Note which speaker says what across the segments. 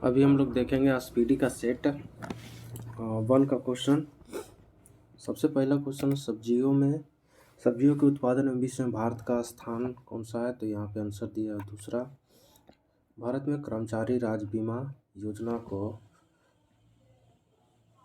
Speaker 1: अभी हम लोग देखेंगे स्पीडी का सेट 1 का क्वेश्चन। सबसे पहला क्वेश्चन सब्जियों के उत्पादन में विश्व में भारत का स्थान कौन सा है, तो यहाँ पे आंसर दिया है दूसरा। भारत में कर्मचारी राज्य बीमा योजना को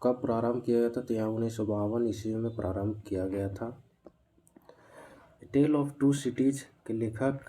Speaker 1: कब प्रारंभ किया गया था, तो यहाँ 1952 ईस्वी में प्रारंभ किया गया था। टेल ऑफ टू सिटीज के लेखक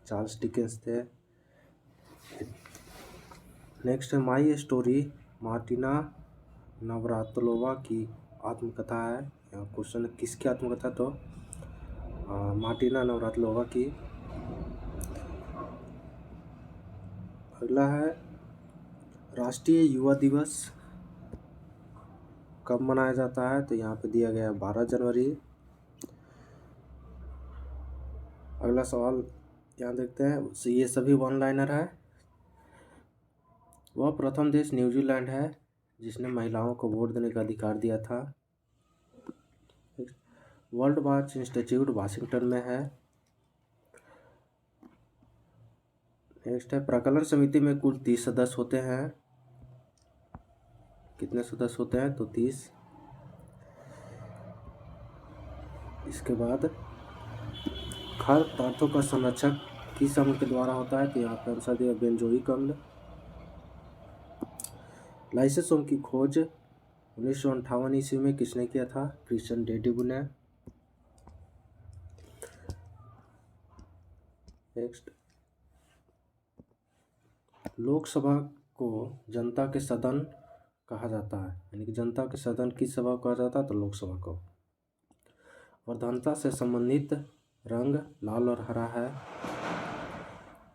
Speaker 1: चार्ल्स डिकेंस थे। नेक्स्ट है माई स्टोरी मार्टिना नवरात्रोवा की आत्मकथा है। यहाँ क्वेश्चन किसकी आत्मकथा, तो मार्टिना नवरात्रोवा की। अगला है राष्ट्रीय युवा दिवस कब मनाया जाता है, तो यहाँ पे दिया गया है 12 जनवरी। अगला सवाल यहाँ देखते हैं, ये सभी वन लाइनर है। वह प्रथम देश न्यूजीलैंड है जिसने महिलाओं को वोट देने का अधिकार दिया था। वर्ल्ड वॉच इंस्टीट्यूट वाशिंगटन में है। नेक्स्ट है प्राक्कलन समिति में कुल 30 सदस्य होते हैं। कितने सदस्य होते हैं, तो 30। इसके बाद खाद्य पदार्थों का संरक्षक किस अम्ल के द्वारा होता है, तो यहाँ पे आंसर दिया बेंजोइक अम्ल। लाइसोसोम की खोज 1958 ईस्वी में किसने किया था, क्रिश्चियन डेडिबू ने। नेक्स्ट लोकसभा को जनता के सदन कहा जाता है, यानी कि जनता के सदन किस सभा को कहा जाता है, तो लोकसभा को। वर्धनता से संबंधित रंग लाल और हरा है।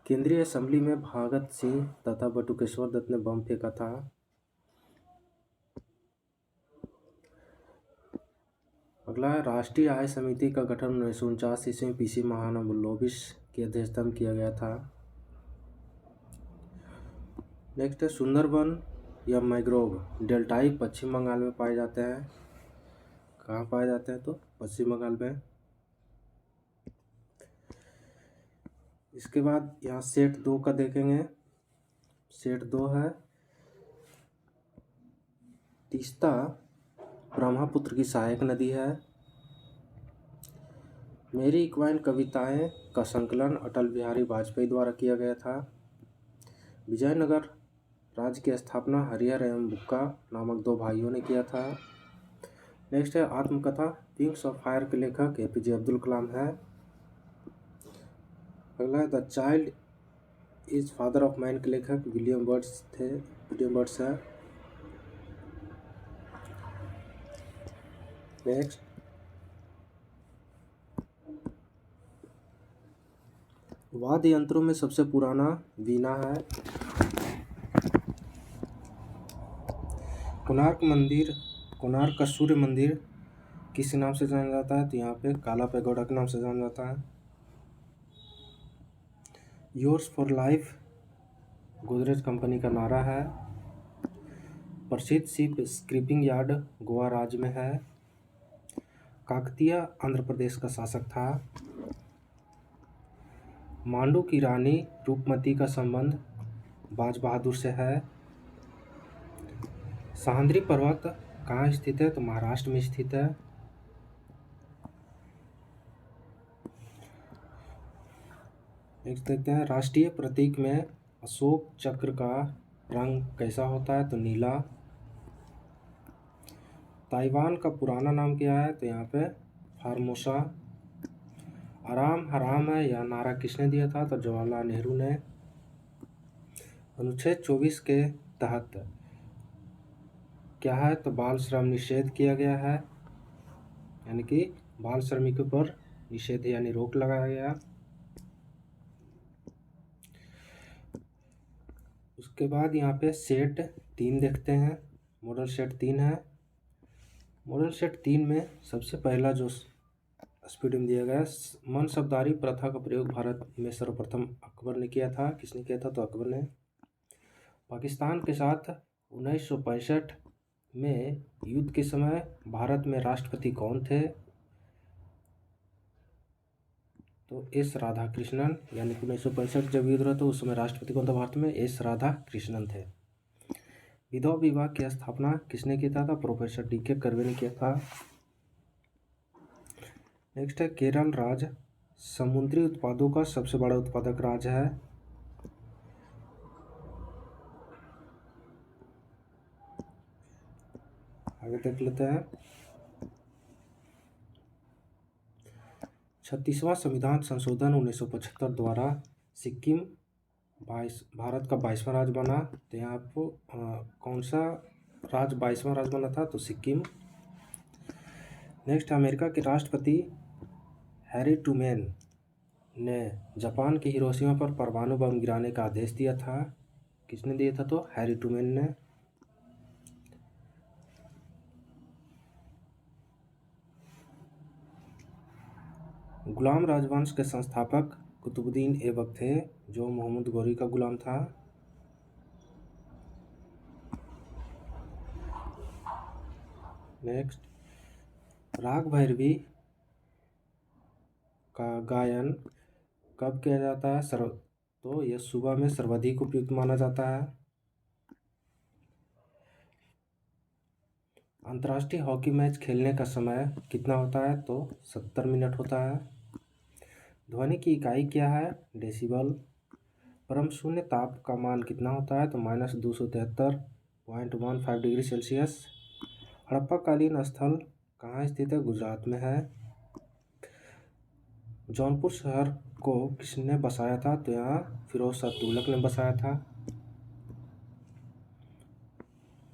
Speaker 1: केंद्रीय असेंबली में भगत सिंह तथा बटुकेश्वर दत्त ने बम फेंका था। अगला है राष्ट्रीय आय समिति का गठन 1949 ईस्वी में पीसी महालनोबिस की अध्यक्षता में किया गया था। नेक्स्ट है सुंदरबन या मैंग्रोव डेल्टाई पश्चिम बंगाल में पाए जाते हैं। कहाँ पाए जाते हैं, तो पश्चिम बंगाल में। इसके बाद यहाँ सेट 2 का देखेंगे। सेट 2 है तीस्ता ब्रह्मपुत्र की सहायक नदी है। मेरी इक्वाइन कविताएं का संकलन अटल बिहारी वाजपेयी द्वारा किया गया था। विजयनगर राज्य की स्थापना हरिहर एवं बुक्का नामक 2 भाइयों ने किया था। नेक्स्ट है आत्मकथा विंग्स ऑफ फायर के लेखक एपीजे अब्दुल कलाम है। अगला है the child is father of man के लेखक विलियम बर्ड्स है। नेक्स्ट वाद्य यंत्रों में सबसे पुराना वीणा है। कोणार्क का सूर्य मंदिर किस नाम से जाना जाता है, तो यहाँ पे काला पैगोडा के नाम से जाना जाता है। Yours for life Godrej company का नारा है। प्रसिद्ध शिप स्क्रिपिंग यार्ड गोवा राज्य में है। काकतीय आंध्र प्रदेश का शासक था। मांडू की रानी रूपमती का संबंध बाज बहादुर से है। सह्याद्री पर्वत कहाँ स्थित है, तो महाराष्ट्र में स्थित है। नेक्स्ट देखते हैं राष्ट्रीय प्रतीक में अशोक चक्र का रंग कैसा होता है, तो नीला। ताइवान का पुराना नाम क्या है, तो यहाँ पे फार्मोसा। आराम हराम है यह नारा किसने दिया था, तो जवाहरलाल नेहरू ने। अनुच्छेद 24 के तहत क्या है, तो बाल श्रम निषेध किया गया है, यानी कि बाल श्रमिकों पर निषेध यानी रोक लगाया गया। उसके बाद यहाँ पे सेट 3 देखते हैं। मॉडल सेट 3 है। मॉडल सेट 3 में सबसे पहला जो स्पीडियम दिया गया मनसबदारी प्रथा का प्रयोग भारत में सर्वप्रथम अकबर ने किया था। किसने किया था, तो अकबर ने। पाकिस्तान के साथ 1965 में युद्ध के समय भारत में राष्ट्रपति कौन थे, तो एस राधाकृष्णन, यानी कि 1965 जब युद्ध रहा तो उस समय राष्ट्रपति कौन था भारत में, एस राधाकृष्णन थे। विधवा विभाग की स्थापना किसने किया था? Professor D.K. कर्वे ने किया था। नेक्स्ट है केरल राज्य समुद्री उत्पादों का सबसे बड़ा उत्पादक राज्य है। आगे देख लेते हैं। 36वां संविधान संशोधन 1975 द्वारा सिक्किम भारत का 22वां राज्य बना। तो यहाँ आपको कौन सा राज्य 22वां राज्य बना था? तो सिक्किम। नेक्स्ट, अमेरिका के राष्ट्रपति हैरी ट्रूमैन ने जापान के हिरोशिमा पर परमाणु बम गिराने का आदेश दिया था। किसने दिया था? तो हैरी ट्रूमैन ने। गुलाम राजवंश के संस्थापक कुतुबुद्दीन ऐबक थे, जो मोहम्मद गौरी का गुलाम था। नेक्स्ट, राग भैरवी का गायन कब किया जाता है? तो यह सुबह में सर्वाधिक उपयुक्त माना जाता है। अंतर्राष्ट्रीय हॉकी मैच खेलने का समय कितना होता है? तो 70 मिनट होता है। ध्वनि की इकाई क्या है? डेसिबल। परम शून्य ताप का मान कितना होता है? तो -273.15 डिग्री सेल्सियस। हड़प्पा कालीन स्थल कहाँ स्थित है? गुजरात में है। जौनपुर शहर को किसने बसाया था? तो यहाँ फिरोज शाह तुगलक ने बसाया था।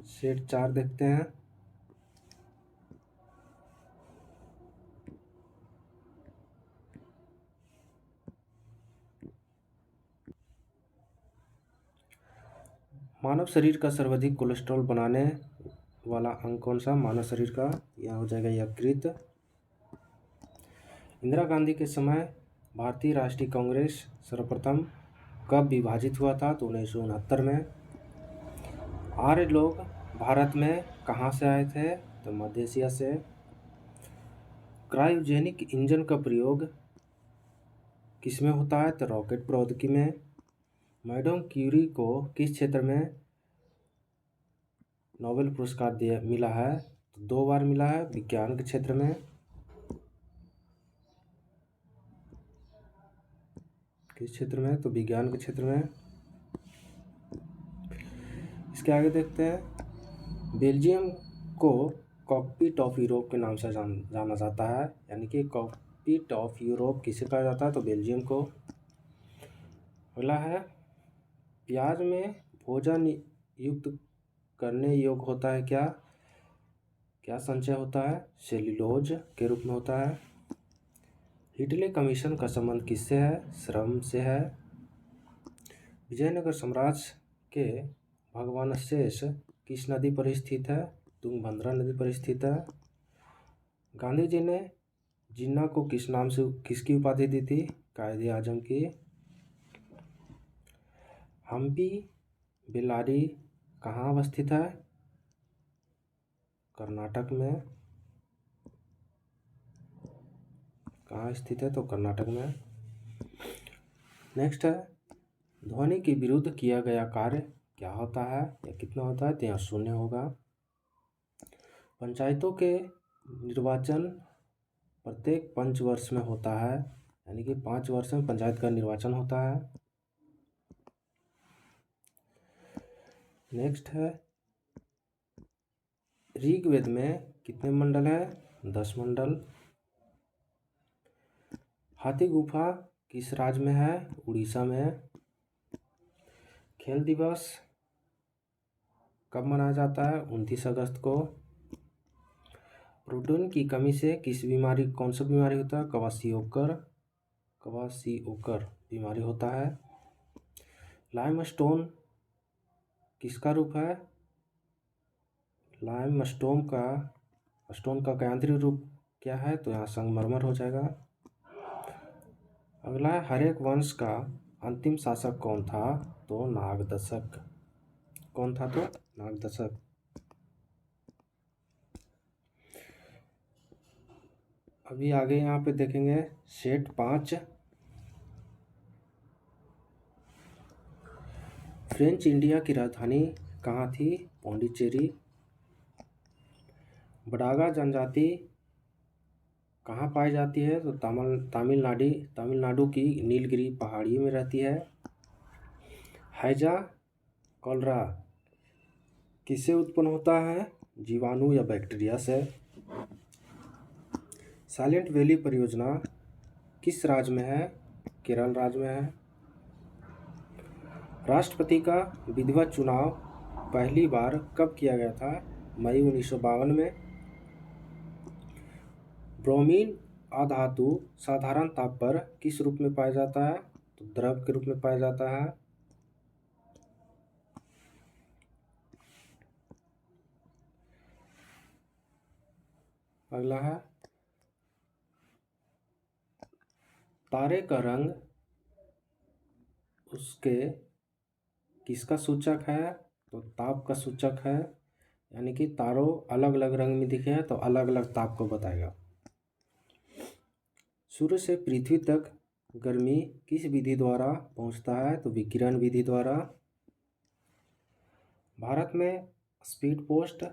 Speaker 1: सेट 4 देखते हैं। मानव शरीर का सर्वाधिक कोलेस्ट्रॉल बनाने वाला अंग कौन सा? मानव शरीर का यह हो जाएगा यकृत। इंदिरा गांधी के समय भारतीय राष्ट्रीय कांग्रेस सर्वप्रथम कब विभाजित हुआ था? तो 1969 में। आर्य लोग भारत में कहाँ से आए थे? तो मध्य एशिया से। क्रायोजेनिक इंजन का प्रयोग किसमें होता है? तो रॉकेट प्रौद्योगिकी में। मैडम क्यूरी को किस क्षेत्र में नोबेल पुरस्कार मिला है? तो 2 बार मिला है, विज्ञान के क्षेत्र में। किस क्षेत्र में? तो विज्ञान के क्षेत्र में। इसके आगे देखते हैं। बेल्जियम को कॉकपिट ऑफ यूरोप के नाम से जाना जाता है, यानी कि कॉकपिट ऑफ यूरोप किसे कहा जाता है? तो बेल्जियम को। अगला है, प्याज में भोजन युक्त करने योग्य होता है क्या? क्या संचय होता है? सेल्यूलोज के रूप में होता है। हिटले कमीशन का संबंध किससे है? श्रम से है। विजयनगर साम्राज्य के भगवानशेष किस नदी पर स्थित है? तुंगभद्रा नदी पर स्थित है। गांधी जी ने जिन्ना को किस नाम से किसकी उपाधि दी थी? कायदे आजम की। हम्पी बेल्लारी कहाँ अवस्थित है? कर्नाटक में। कहाँ स्थित है? तो कर्नाटक में। नेक्स्ट है, ध्वनि के विरुद्ध किया गया कार्य क्या होता है या कितना होता है? तो यहाँ 0 होगा। पंचायतों के निर्वाचन प्रत्येक 5 वर्ष में होता है, यानी कि 5 वर्ष में पंचायत का निर्वाचन होता है। नेक्स्ट है, ऋग्वेद में कितने मंडल है? 10 मंडल। हाथी गुफा किस राज्य में है? उड़ीसा में। खेल दिवस कब मनाया जाता है? 29 अगस्त को। प्रोटीन की कमी से कौन सा बीमारी होता है? कवासियोकर बीमारी होता है। लाइमस्टोन किसका रूप है? लाइमस्टोन का यांत्रिक रूप क्या है? तो यहाँ संगमरमर हो जाएगा। अगला है, हर्यक वंश का अंतिम शासक कौन था? तो नागदशक। कौन था? तो नागदशक। अभी आगे यहाँ पे देखेंगे सेट 5। फ्रेंच इंडिया की राजधानी कहाँ थी? पौंडीचेरी। बडागा जनजाति कहाँ पाई जाती है? तो तमिलनाडु की नीलगिरी पहाड़ी में रहती है। हैजा कॉलरा किससे उत्पन्न होता है? जीवाणु या बैक्टीरिया से। साइलेंट वैली परियोजना किस राज्य में है? केरल राज्य में है। राष्ट्रपति का विधिवत चुनाव पहली बार कब किया गया था? मई 1952 में। ब्रोमीन अधातु साधारण ताप पर किस रूप में पाया जाता है? तो द्रव के रूप में पाया जाता है। अगला है तारे का रंग उसके किसका सूचक है? तो ताप का सूचक है, यानी कि तारों अलग अलग रंग में दिखे हैं तो अलग अलग ताप को बताएगा। सूर्य से पृथ्वी तक गर्मी किस विधि द्वारा पहुंचता है? तो विकिरण विधि द्वारा। भारत में स्पीड पोस्ट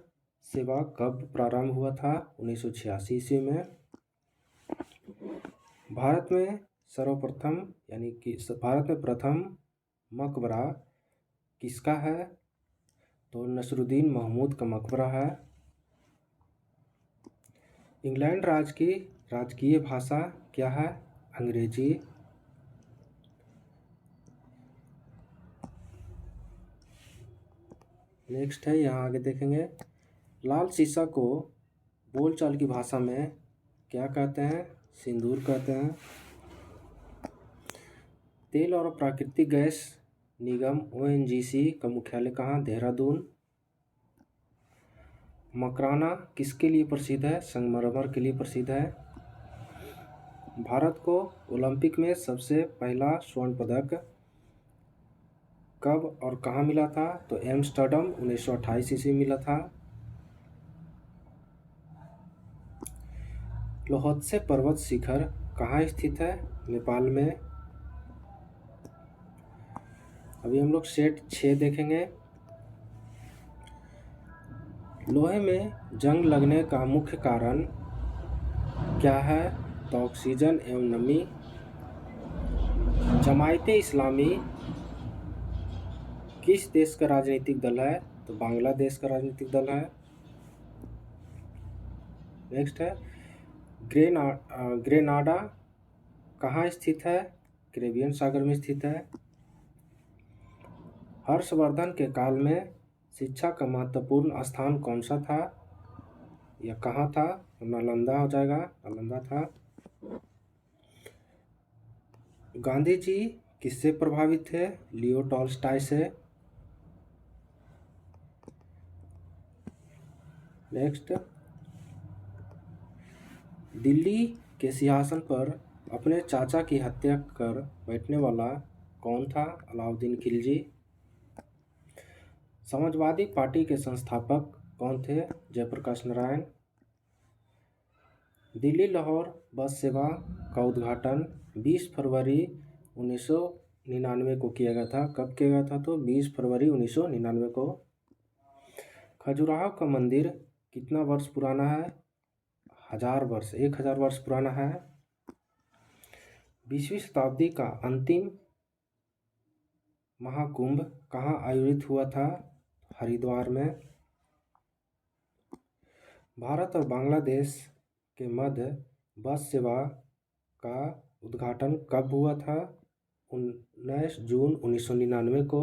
Speaker 1: सेवा कब प्रारंभ हुआ था? 1986 ईस्वी में। भारत में सर्वप्रथम यानी कि भारत में प्रथम मकबरा किसका है? तो नसरुद्दीन महमूद का मकबरा है। इंग्लैंड राज्य की राजकीय भाषा क्या है? अंग्रेजी। नेक्स्ट है, यहाँ आगे देखेंगे, लाल सीसा को बोलचाल की भाषा में क्या कहते हैं? सिंदूर कहते हैं। तेल और प्राकृतिक गैस निगम ONGC का मुख्यालय कहाँ? देहरादून। मकराना किसके लिए प्रसिद्ध है? संगमरमर के लिए प्रसिद्ध है। भारत को ओलंपिक में सबसे पहला स्वर्ण पदक कब और कहाँ मिला था? तो एम्स्टर्डम 1928 ईस्वी मिला था। लोहत्से पर्वत शिखर कहाँ स्थित है? नेपाल में। अभी हम लोग सेट 6 देखेंगे। लोहे में जंग लगने का मुख्य कारण क्या है? तो ऑक्सीजन एवं नमी। जमायते इस्लामी किस देश का राजनीतिक दल है? तो बांग्लादेश का राजनीतिक दल है। नेक्स्ट है, ग्रेनाडा कहाँ स्थित है? कैरेबियन सागर में स्थित है। हर्षवर्धन के काल में शिक्षा का महत्वपूर्ण स्थान कौन सा था या कहाँ था? नालंदा हो जाएगा, नालंदा था। गांधी जी किससे प्रभावित थे? लियो टॉल्स्टॉय से। नेक्स्ट, दिल्ली के सिंहासन पर अपने चाचा की हत्या कर बैठने वाला कौन था? अलाउद्दीन खिलजी। समाजवादी पार्टी के संस्थापक कौन थे? जयप्रकाश नारायण। दिल्ली लाहौर बस सेवा का उद्घाटन 20 फरवरी 1999 को किया गया था। कब किया गया था? तो 20 फरवरी 1999 को। खजुराहो का मंदिर कितना वर्ष पुराना है? 1000 वर्ष, 1000 वर्ष पुराना है। 20वीं शताब्दी का अंतिम महाकुंभ कहाँ आयोजित हुआ था? हरिद्वार में। भारत और बांग्लादेश के मध्य बस सेवा का उद्घाटन कब हुआ था? 19 जून 1999 को।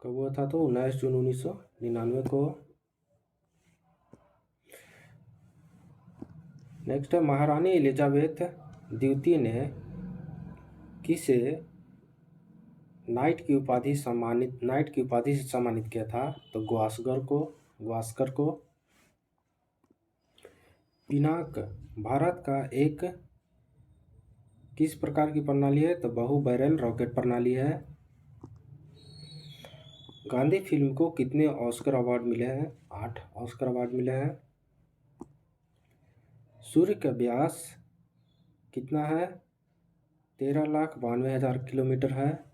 Speaker 1: कब हुआ था? तो 19 जून 1999 को। नेक्स्ट है, महारानी एलिजाबेथ द्वितीय ने किसे नाइट की उपाधि से सम्मानित किया था? तो गावस्कर को। पिनाक भारत का एक किस प्रकार की प्रणाली है? तो बहु बैरल रॉकेट प्रणाली है। गांधी फिल्म को कितने ऑस्कर अवार्ड मिले हैं? 8 ऑस्कर अवार्ड मिले हैं। सूर्य का व्यास कितना है? 13,92,000 किलोमीटर है।